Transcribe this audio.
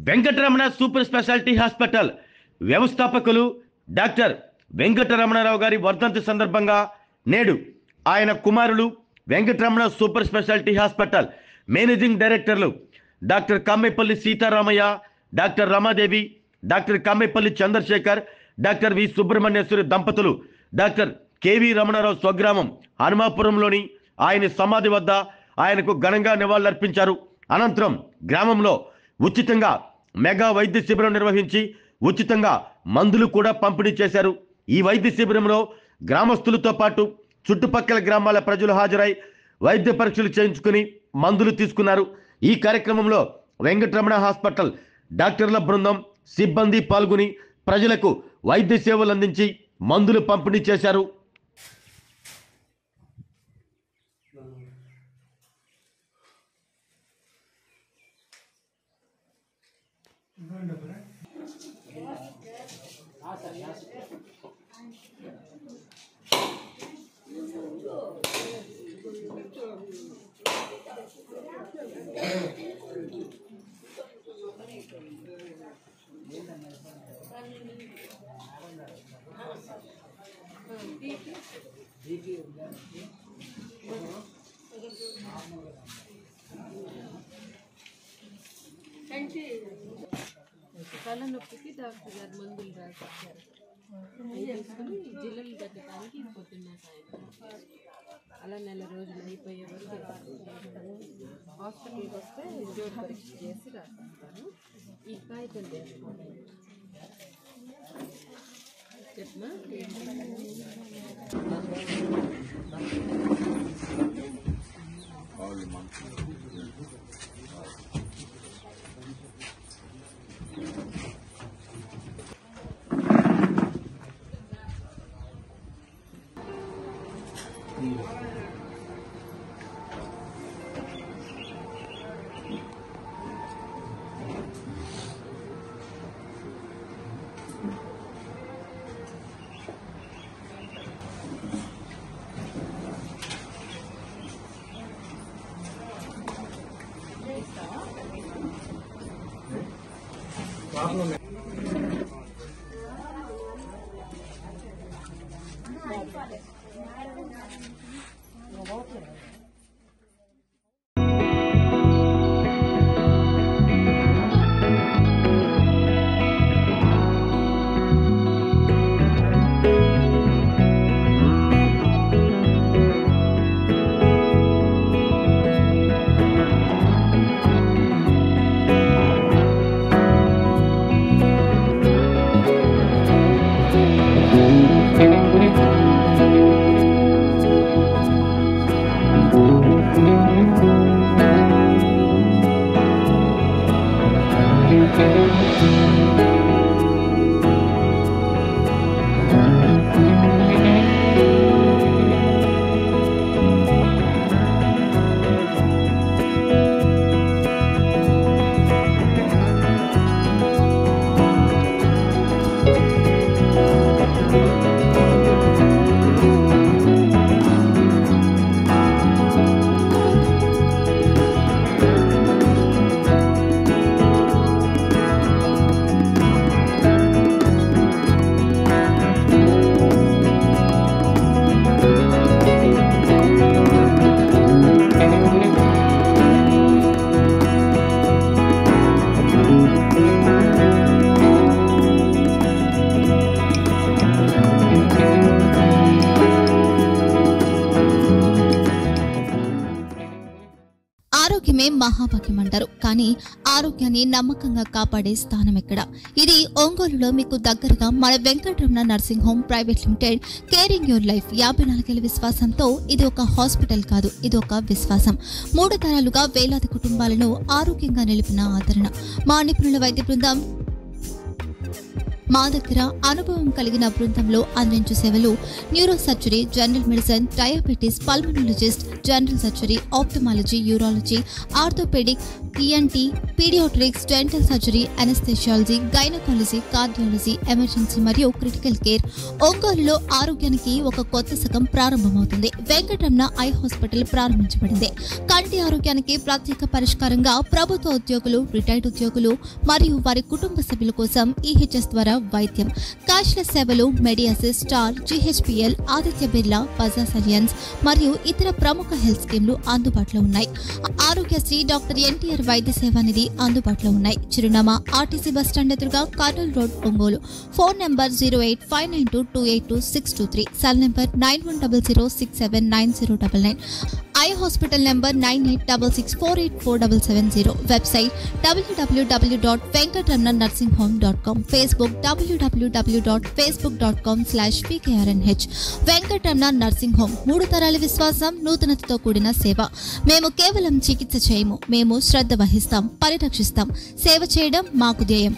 Venkataramana super speciality hospital వ్యవస్థాపకులు doctor Venkataramanarao గారి వర్ధంతి సందర్భంగా నేడు ఆయన కుమారులు Venkataramana super speciality hospital managing డైరెక్టర్లు doctor Kammepalli Sitaramaiah, doctor Ramadevi, doctor Kammepalli Chandrasekhar, doctor V Subrahmanyeswari దంపతులు డాక్టర్ కెవి రమణారావు స్వగ్రామం హనుమాపురంలోని ఆయన సమాధి వద్ద ఆయనకు ఘనంగా నివాళులర్పించారు. అనంతరం గ్రామంలో ఉచితంగా మెగా వైద్య శిబిరం నిర్వహించి ఉచితంగా మందులు కూడా పంపిణీ చేశారు. ఈ వైద్య శిబిరంలో గ్రామస్తులతో పాటు చుట్టుపక్కల గ్రామాల ప్రజలు హాజరై వైద్య పరీక్షలు చేయించుకుని మందులు తీసుకున్నారు. ఈ కార్యక్రమంలో వెంకటరమణ హాస్పిటల్ డాక్టర్ల బృందం, సిబ్బంది పాల్గొని ప్రజలకు వైద్య సేవలు అందించి మందులు పంపిణీ చేశారు. తలనొప్పికి డాక్టర్ గారు మందులు రాసిచ్చారు. తీసుకుని జిల్లలు కట్టడానికి పొద్దున్న సాయంత్రం అలా నెల రోజులు అయిపోయే వరకు హాస్పిటల్కి వస్తే జోడు పరీక్ష చేసి రాసిస్తాను. ఈ కాగితం తీసుకోండి చెప్పమా. ఆరోగ్యమే మహాభాగ్యం అంటారు. కానీ ఆరోగ్యాన్ని నమ్మకంగా కాపాడే స్థానం ఎక్కడ? ఇది ఒంగోలులో మీకు దగ్గరగా మన Venkataramana nursing home private limited caring your life 54 ఏళ్ల విశ్వాసంతో ఇది ఒక హాస్పిటల్ కాదు, ఇది ఒక విశ్వాసం. 3 తరాలుగా వేలాది కుటుంబాలను ఆరోగ్యంగా నిలిపిన ఆదరణ. మా నిపుణుల వైద్య బృందం మా దగ్గర అనుభవం కలిగిన బృందంలో అందించే సేవలు neuro surgery, general medicine, diabetes, pulmonologist, general surgery, ophthalmology, urology, orthopaedic, ENT, paediatrics, dental surgery, anaesthesiology, gynaecology, cardiology, emergency మరియు క్రిటికల్ కేర్. ఒంగోలులో ఆరోగ్యానికి ఒక కొత్త శకం ప్రారంభమవుతుంది. వెంకటరమణ ఐ హాస్పిటల్ ప్రారంభించబడింది. కంటి ఆరోగ్యానికి ప్రత్యేక పరిష్కారంగా ప్రభుత్వ ఉద్యోగులు, రిటైర్డ్ ఉద్యోగులు మరియు వారి కుటుంబ సభ్యుల కోసం EHS ద్వారా వైద్యం, క్యాష్లెస్ సేవలు, MediAssist, star, GHPL, Aditya Birla, Bajaj Allianz మరియు ఇతర ప్రముఖ హెల్త్ స్కీమ్లు అందుబాటులో ఉన్నాయి. ఆరోగ్యశ్రీ, డాక్టర్ NTR వైద్య సేవా నిధి అందుబాటులో ఉన్నాయి. చిరునామా RTC బస్టాండ్ ఎదురుగా, Kurnool road, Ongole. Phone number 08592282623, cell number 9100679099, eye hospital number 9866484770, website www.venkatramananursinghome.com, Facebook www.facebook.com/VKRNH. Venkataramana nursing home, 3 తరాల విశ్వాసం, నూతనతతో కూడిన సేవ. మేము కేవలం చికిత్స చేయము, మేము శ్రద్ధ వహిస్తాం, పరిరక్షిస్తాం. సేవ చేయడం మాకు ధ్యేయం.